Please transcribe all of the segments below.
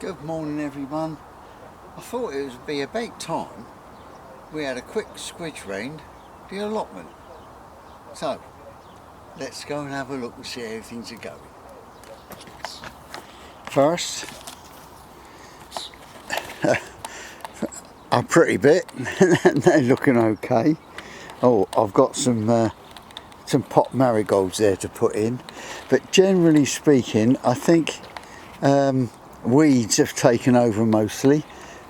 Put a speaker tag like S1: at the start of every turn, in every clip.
S1: Good morning everyone. I thought it would be about time we had a quick squidge round the allotment. So let's go and have a look and see how things are going. First, a pretty bit. They're looking okay. Oh, I've got some pot marigolds there to put in, but generally speaking I think weeds have taken over mostly.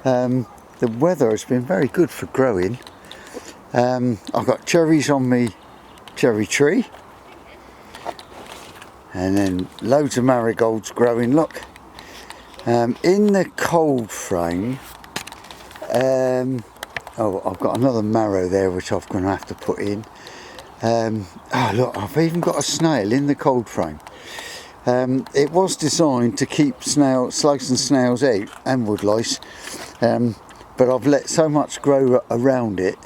S1: The weather has been very good for growing. I've got cherries on my cherry tree, and then loads of marigolds growing. Look, in the cold frame, oh, I've got another marrow there which I'm going to have to put in. Oh look, I've even got a snail in the cold frame. It was designed to keep slugs and snails out, and woodlice, but I've let so much grow around it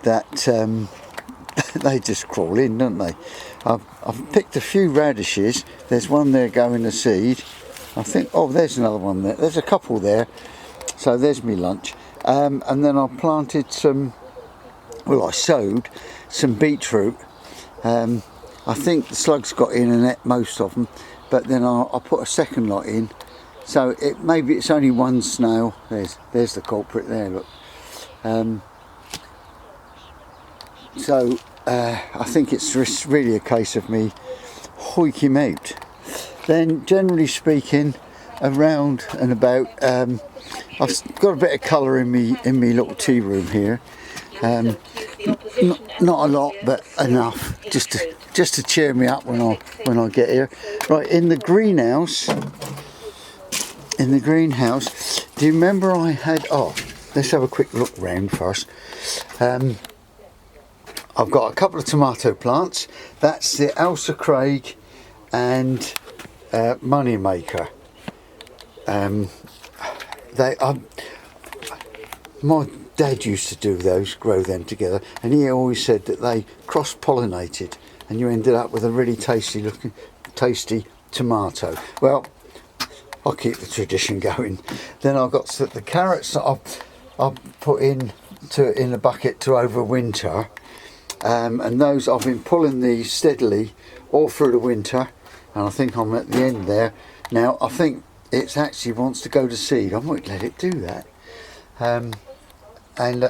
S1: that they just crawl in, don't they? I've picked a few radishes. There's one there going to seed. I think, oh, there's another one there. There's a couple there. So there's me lunch. And then I planted some, well, I sowed some beetroot. I think the slugs got in and ate most of them, but then I put a second lot in. So maybe it's only one snail. There's the culprit there, look. So I think it's just really a case of me hoik him out. Then generally speaking, around and about, I've got a bit of colour in me little tea room here. Not a lot, but enough just to cheer me up when I get here. Right, in the greenhouse. Do you remember I had? Oh, let's have a quick look round first. I've got a couple of tomato plants. That's the Elsa Craig and Moneymaker. My dad used to do those, grow them together, and he always said that they cross-pollinated and you ended up with a really tasty tomato. Well, I'll keep the tradition going. Then I've got the carrots that I've put in a bucket to overwinter, and those I've been pulling these steadily all through the winter, and I think I'm at the end there now. I think it actually wants to go to seed. I might let it do that. And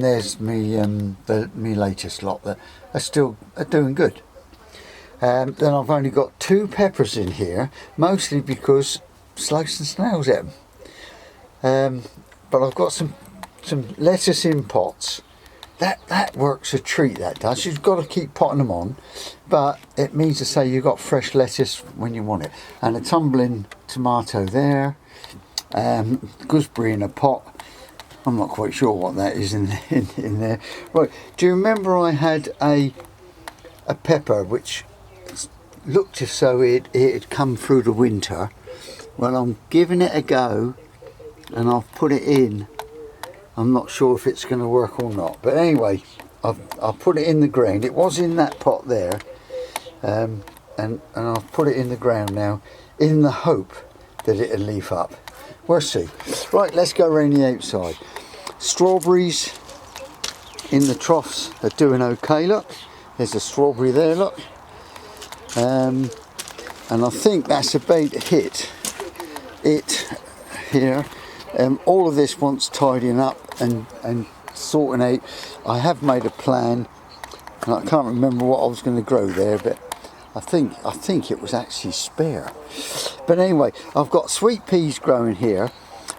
S1: there's me latest lot that are still doing good. Then I've only got 2 peppers in here, mostly because slugs and snails eat them. But I've got some lettuce in pots. That works a treat, that does. You've got to keep potting them on, but it means to say you've got fresh lettuce when you want it. And a tumbling tomato there, gooseberry in a pot. I'm not quite sure what that is in there. Right, do you remember I had a pepper which looked as though it had come through the winter? Well, I'm giving it a go and I've put it in. I'm not sure if it's going to work or not, but anyway, I've put it in the ground. It was in that pot there, and I've put it in the ground now in the hope that it'll leaf up. We'll see. Right, let's go around the outside. Strawberries in the troughs are doing okay, look. There's a strawberry there, look. And I think that's about it here. All of this wants tidying up and sorting out. I have made a plan, and I can't remember what I was going to grow there, but I think it was actually spare. But anyway, I've got sweet peas growing here.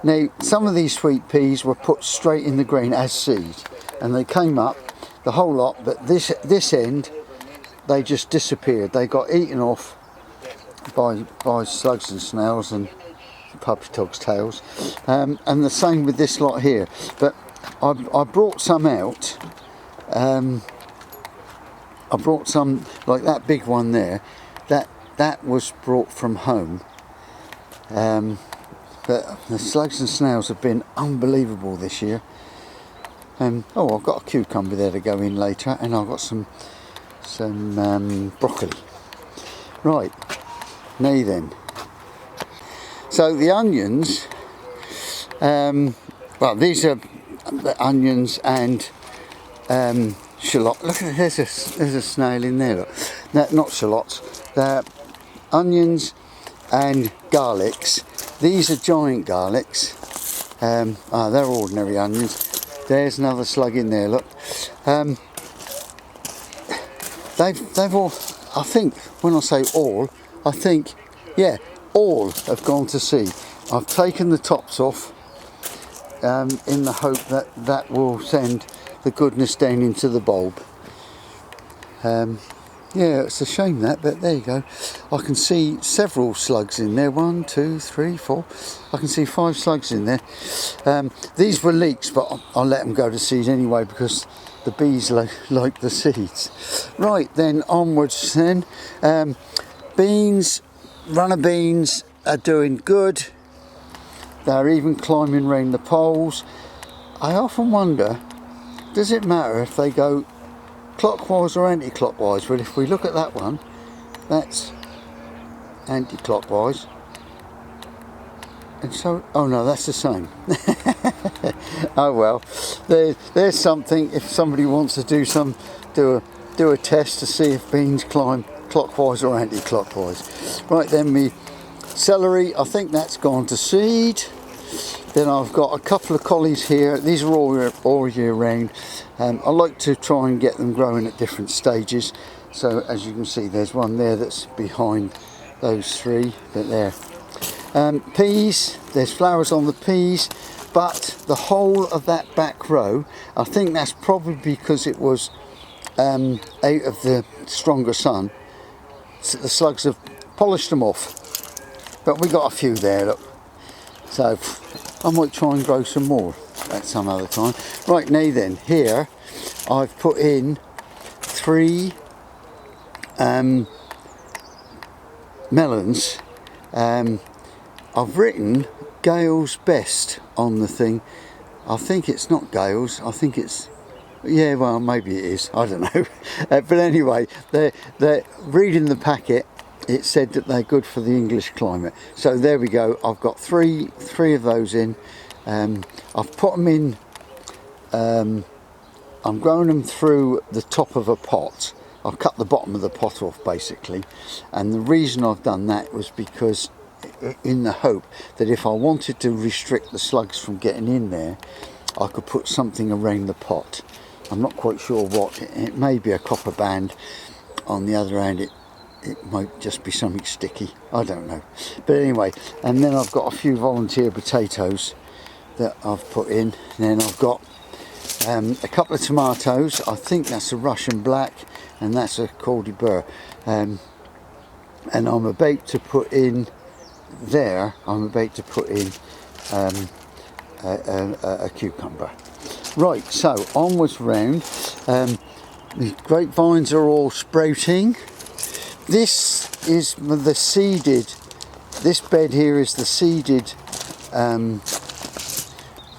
S1: Now, some of these sweet peas were put straight in the ground as seed, and they came up, the whole lot, but this end, they just disappeared. They got eaten off by slugs and snails and puppy dog's tails, and the same with this lot here. But I brought some out. I brought some, like that big one there. That was brought from home. But the slugs and snails have been unbelievable this year. Oh, I've got a cucumber there to go in later, and I've got some broccoli. Right, now then. So the onions, well, these are the onions and shallot. Look at there's a snail in there. Look, no, not shallots. They're onions and garlics. These are giant garlics. They're ordinary onions. There's another slug in there. Look, they've all. I think when I say all, I think all have gone to seed. I've taken the tops off in the hope that that will send the goodness down into the bulb. Yeah, it's a shame that, but there you go. I can see several slugs in there. 1, 2, 3, 4. I can see 5 slugs in there. These were leeks, but I'll let them go to seed anyway because the bees like the seeds. Right, then onwards then. Beans, runner beans are doing good. They're even climbing round the poles. I often wonder, does it matter if they go clockwise or anti-clockwise? Well, if we look at that one, that's anti-clockwise, and so, oh no, that's the same. Oh well, there's something. If somebody wants to do a test to see if beans climb clockwise or anti-clockwise. Right then, me celery, I think that's gone to seed. Then I've got a couple of collies here. These are all year round. I like to try and get them growing at different stages. So as you can see, there's one there that's behind those 3 that there. Peas, there's flowers on the peas, but the whole of that back row, I think that's probably because it was out of the stronger sun. So the slugs have polished them off. But we got a few there, look. So I might try and grow some more at some other time. Right now then, here I've put in 3 melons. I've written Gale's Best on the thing. I think it's not Gale's, I think it's, yeah, well, maybe it is, I don't know. But anyway, they're reading the packet. It said that they're good for the English climate. So there we go. I've got three of those in. I've put them in. I'm growing them through the top of a pot. I've cut the bottom of the pot off basically. And the reason I've done that was because in the hope that if I wanted to restrict the slugs from getting in there, I could put something around the pot. I'm not quite sure what. It may be a copper band. On the other hand, it might just be something sticky, I don't know. But anyway, and then I've got a few volunteer potatoes that I've put in. And then I've got a couple of tomatoes. I think that's a Russian black and that's a Cordy Burr. And I'm about to put in there, a cucumber. Right, so onwards round. The grapevines are all sprouting. This is the seeded, this bed here is the seeded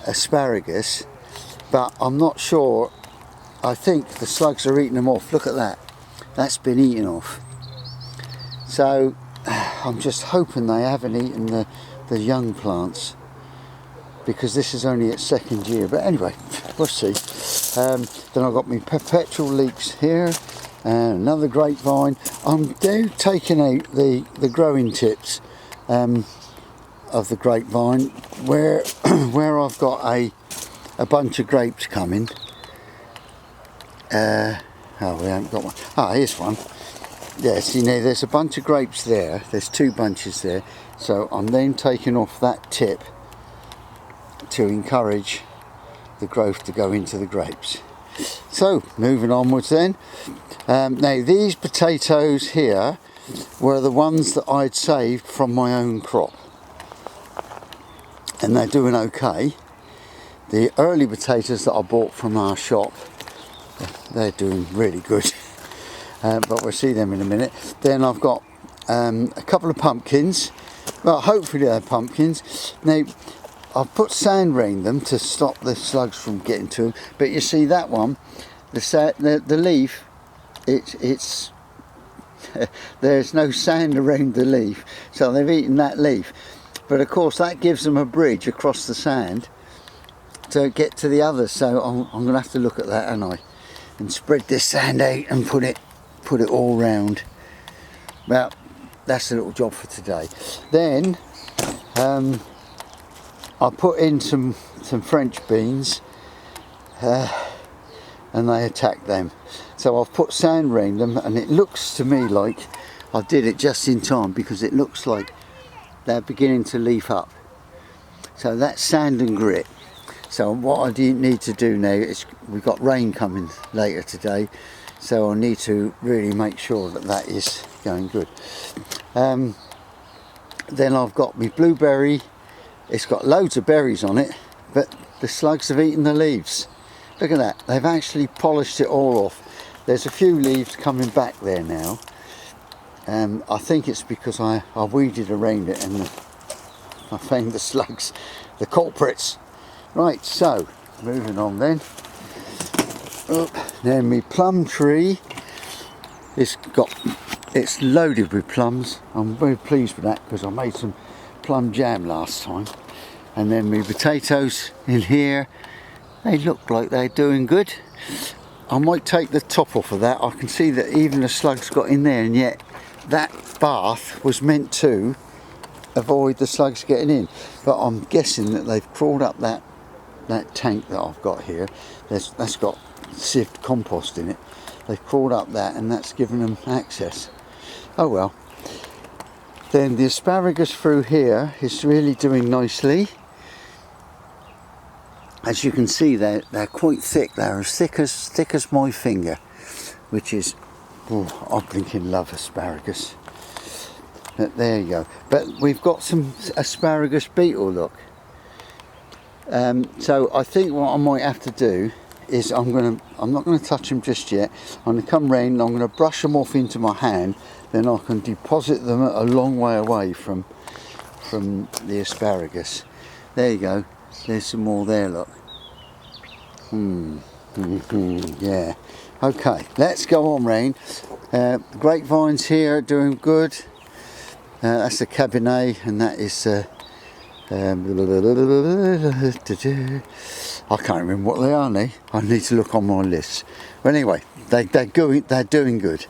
S1: asparagus, but I'm not sure. I think the slugs are eating them off. Look at that, that's been eaten off. So I'm just hoping they haven't eaten the young plants, because this is only its 2nd year. But anyway, we'll see. Then I've got my perpetual leeks here. And another grapevine. I'm taking out the growing tips of the grapevine where I've got a bunch of grapes coming. Oh, we haven't got one. Ah, here's one. Yeah, see now there's a bunch of grapes there. There's 2 bunches there. So I'm then taking off that tip to encourage the growth to go into the grapes. So moving onwards then. Now these potatoes here were the ones that I'd saved from my own crop, and they're doing okay. The early potatoes that I bought from our shop, they're doing really good. But we'll see them in a minute. Then I've got a couple of pumpkins. Well, hopefully they're pumpkins. Now I've put sand around them to stop the slugs from getting to them. But you see that one, the leaf, it's there's no sand around the leaf, so they've eaten that leaf. But of course that gives them a bridge across the sand to get to the others. So I'm going to have to look at that, aren't I? And spread this sand out and put it all round. Well, that's a little job for today. Then I put in some French beans and they attacked them. So I've put sand around them, and it looks to me like I did it just in time, because it looks like they're beginning to leaf up. So that's sand and grit. So what I need to do now is, we've got rain coming later today, so I need to really make sure that that is going good. Then I've got my blueberry. It's got loads of berries on it, but the slugs have eaten the leaves. Look at that, they've actually polished it all off. There's a few leaves coming back there now. I think it's because I weeded around it and I found the slugs, the culprits. Right, so moving on then. Now my plum tree, it's loaded with plums. I'm very pleased with that, because I made some plum jam last time. And then my potatoes in here, they look like they're doing good. I might take the top off of that. I can see that even the slugs got in there, and yet that bath was meant to avoid the slugs getting in. But I'm guessing that they've crawled up that tank that I've got here. That's got sieved compost in it. They've crawled up that, and that's given them access. Oh well. Then the asparagus through here is really doing nicely. As you can see, they're quite thick. They're as thick as my finger, which is, oh, I blinking love asparagus. But there you go. But we've got some asparagus beetle, look. So I think what I might have to do is I'm not going to touch them just yet. I'm going to come round and I'm going to brush them off into my hand. Then I can deposit them a long way away from the asparagus. There you go. There's some more there, look. Yeah. Okay, let's go on round. Grapevines here are doing good. That's the Cabernet, and that is I can't remember what they are now. I need to look on my list. But anyway, they're doing good.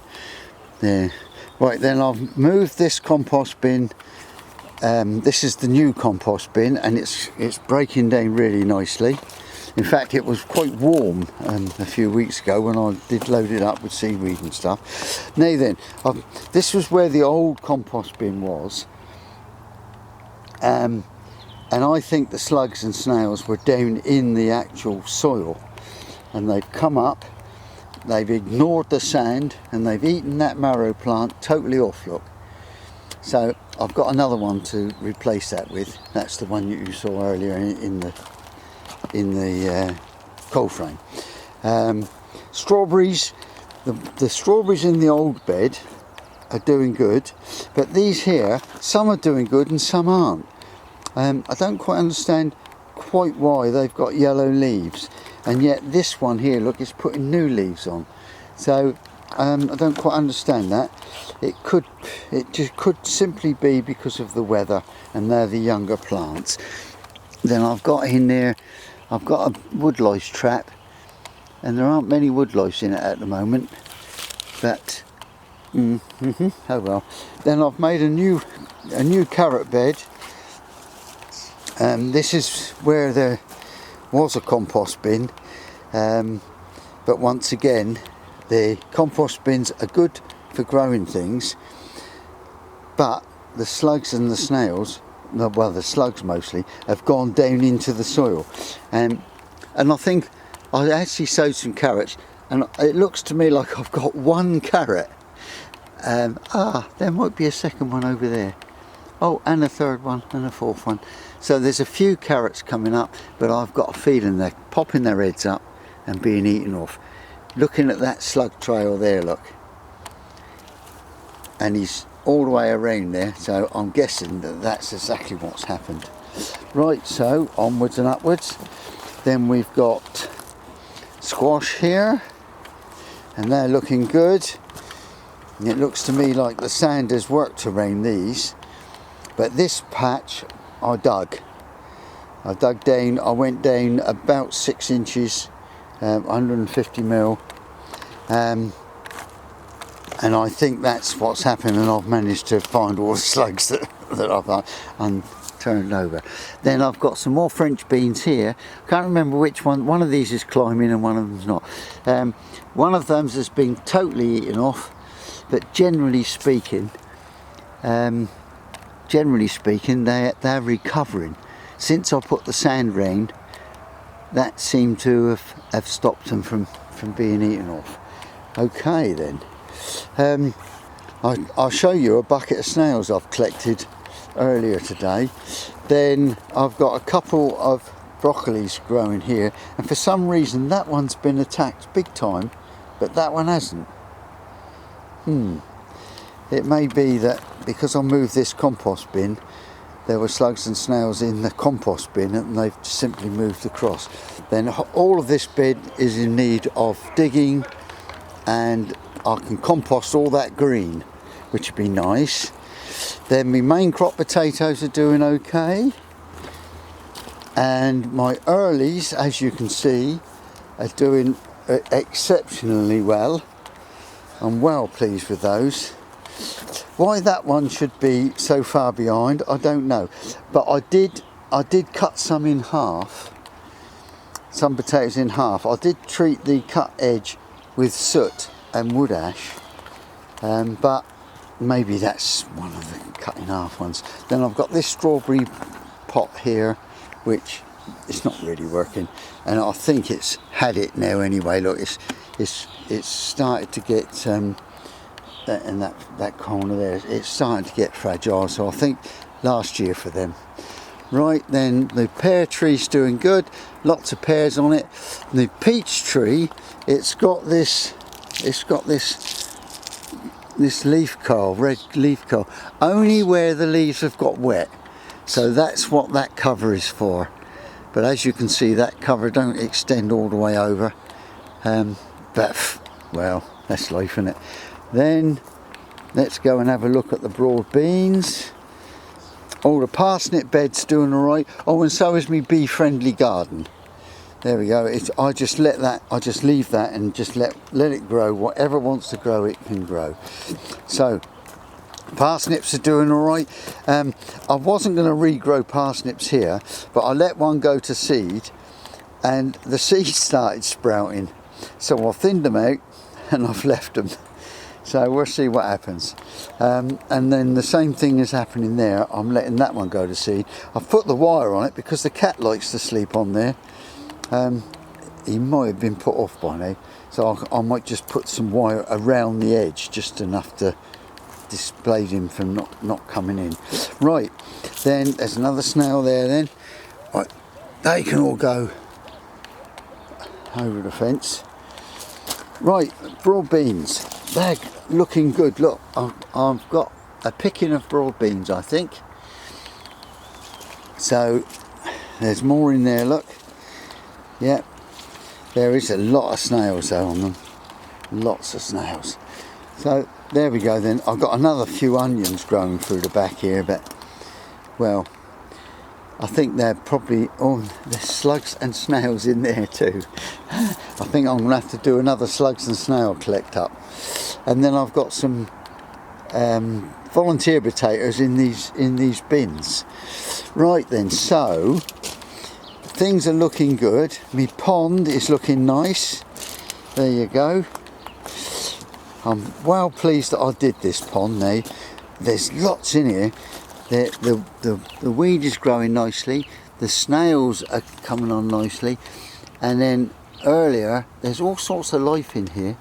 S1: Yeah. Right, then I've moved this compost bin. This is the new compost bin, and it's breaking down really nicely. In fact, it was quite warm a few weeks ago when I did load it up with seaweed and stuff. Now then, this was where the old compost bin was, and I think the slugs and snails were down in the actual soil, and they've come up, they've ignored the sand, and they've eaten that marrow plant totally off, look. So I've got another one to replace that with. That's the one you saw earlier in the cold frame. Strawberries, the strawberries in the old bed are doing good, but these here, some are doing good and some aren't. I don't quite understand quite why they've got yellow leaves, and yet this one here, look, is putting new leaves on. So I don't quite understand that. It just could simply be because of the weather, and they're the younger plants. Then I've got in there, I've got a woodlice trap, and there aren't many woodlice in it at the moment, but oh well. Then I've made a new carrot bed. This is where there was a compost bin, but once again, the compost bins are good for growing things, but the slugs and the snails, well, the slugs mostly, have gone down into the soil, and I think I actually sowed some carrots, and it looks to me like I've got one carrot. There might be a second one over there. Oh, and a third one and a fourth one. So there's a few carrots coming up, but I've got a feeling they're popping their heads up and being eaten off. Looking at that slug trail there, look, and he's all the way around there, so I'm guessing that that's exactly what's happened. Right, so onwards and upwards. Then we've got squash here, and they're looking good. And it looks to me like the sand has worked around these, but this patch I dug down. I went down about 6 inches, 150 mil, and I think that's what's happened, and I've managed to find all the slugs that I've turned over. Then I've got some more French beans here. Can't remember which one of these is climbing and one of them's not. One of them has been totally eaten off, but generally speaking they're recovering. Since I put the sand round, that seemed to have stopped them from being eaten off. Okay then, I'll show you a bucket of snails I've collected earlier today. Then I've got a couple of broccolis growing here, and for some reason that one's been attacked big time, but that one hasn't. It may be that because I moved this compost bin, there were slugs and snails in the compost bin and they've simply moved across. Then all of this bed is in need of digging, and I can compost all that green, which would be nice. Then my main crop potatoes are doing okay, and my earlies, as you can see, are doing exceptionally well. I'm well pleased with those. Why that one should be so far behind, I don't know, but I did cut some in half, some potatoes in half. I did treat the cut edge with soot and wood ash, but maybe that's one of the cut in half ones. Then I've got this strawberry pot here, which it's not really working, and I think it's had it now anyway. Look, it's started to get and that corner there, it's starting to get fragile, so I think last year for them. Right, then the pear tree's doing good, lots of pears on it. The peach tree, it's got this leaf curl, red leaf curl, only where the leaves have got wet, so that's what that cover is for. But as you can see, that cover don't extend all the way over, but well, that's life, isn't it? Then let's go and have a look at the broad beans. Oh, the parsnip bed's doing all right. Oh, and so is my bee friendly garden. There we go. I just leave that and just let it grow. Whatever wants to grow, it can grow. So parsnips are doing all right. I wasn't going to regrow parsnips here, but I let one go to seed and the seeds started sprouting, so I thinned them out and I've left them. So we'll see what happens. And then the same thing is happening there. I'm letting that one go to seed. I've put the wire on it because the cat likes to sleep on there. He might have been put off by now, so I might just put some wire around the edge, just enough to dissuade him from not coming in. Right, then there's another snail there then. Right, they can all go over the fence. Right, broad beans, they're looking good. Look, I've got a picking of broad beans, I think. So there's more in there, look. Yeah, there is a lot of snails though on them. Lots of snails. So there we go then. I've got another few onions growing through the back here, but well, I think they're probably, oh, there's slugs and snails in there too. I think I'm going to have to do another slugs and snail collect up. And then I've got some volunteer potatoes in these bins. Right then, so things are looking good. My pond is looking nice. There you go. I'm well pleased that I did this pond now. There's lots in here. The weed is growing nicely. The snails are coming on nicely. And then earlier, there's all sorts of life in here.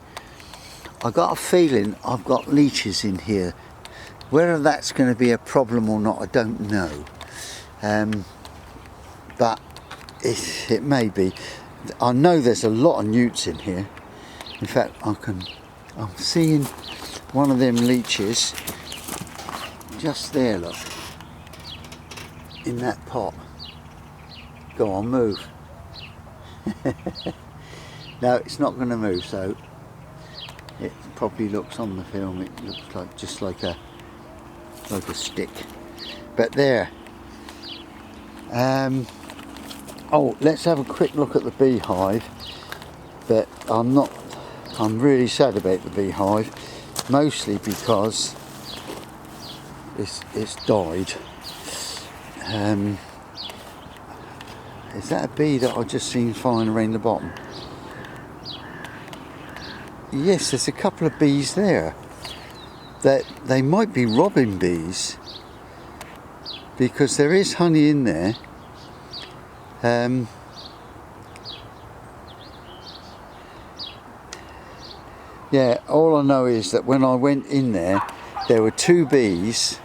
S1: I got a feeling I've got leeches in here. Whether that's going to be a problem or not, I don't know. But it may be. I know there's a lot of newts in here. In fact, I'm seeing one of them leeches just there, look, in that pot. Go on, move. No, it's not going to move, so it probably looks on the film, it looks like just like a stick. But there, Oh, let's have a quick look at the beehive. But I'm really sad about the beehive, mostly because it's died. Is that a bee that I just seen flying around the bottom? Yes, there's a couple of bees there. That they might be robin bees, because there is honey in there. Yeah, all I know is that when I went in there, there were 2 bees,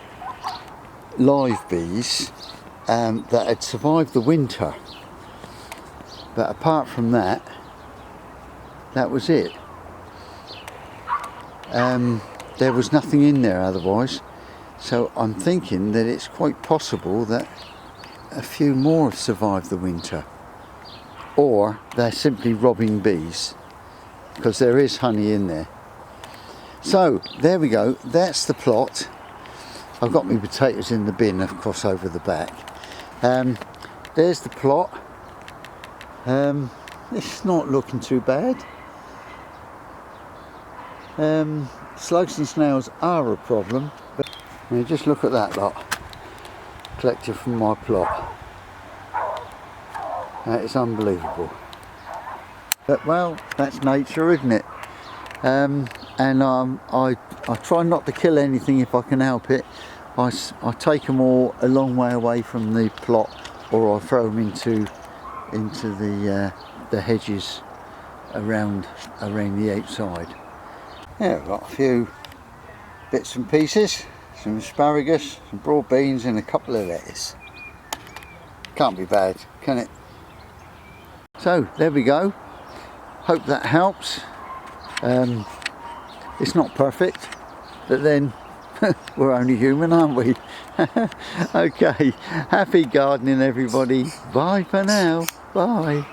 S1: live bees, that had survived the winter. But apart from that, that was it. There was nothing in there otherwise. So I'm thinking that it's quite possible that a few more have survived the winter. Or they're simply robbing bees, because there is honey in there. So there we go, that's the plot. I've got my potatoes in the bin, of course, over the back. There's the plot. It's not looking too bad. Slugs and snails are a problem, but I mean, just look at that lot collected from my plot. That is unbelievable. But well, that's nature, isn't it? And I try not to kill anything if I can help it. I take them all a long way away from the plot, or I throw them into the hedges around the outside. Yeah, I've got a few bits and pieces, some asparagus, some broad beans, and a couple of lettuce. Can't be bad, can it? So there we go. Hope that helps. It's not perfect, but then we're only human, aren't we? Okay, happy gardening everybody. Bye for now. Bye.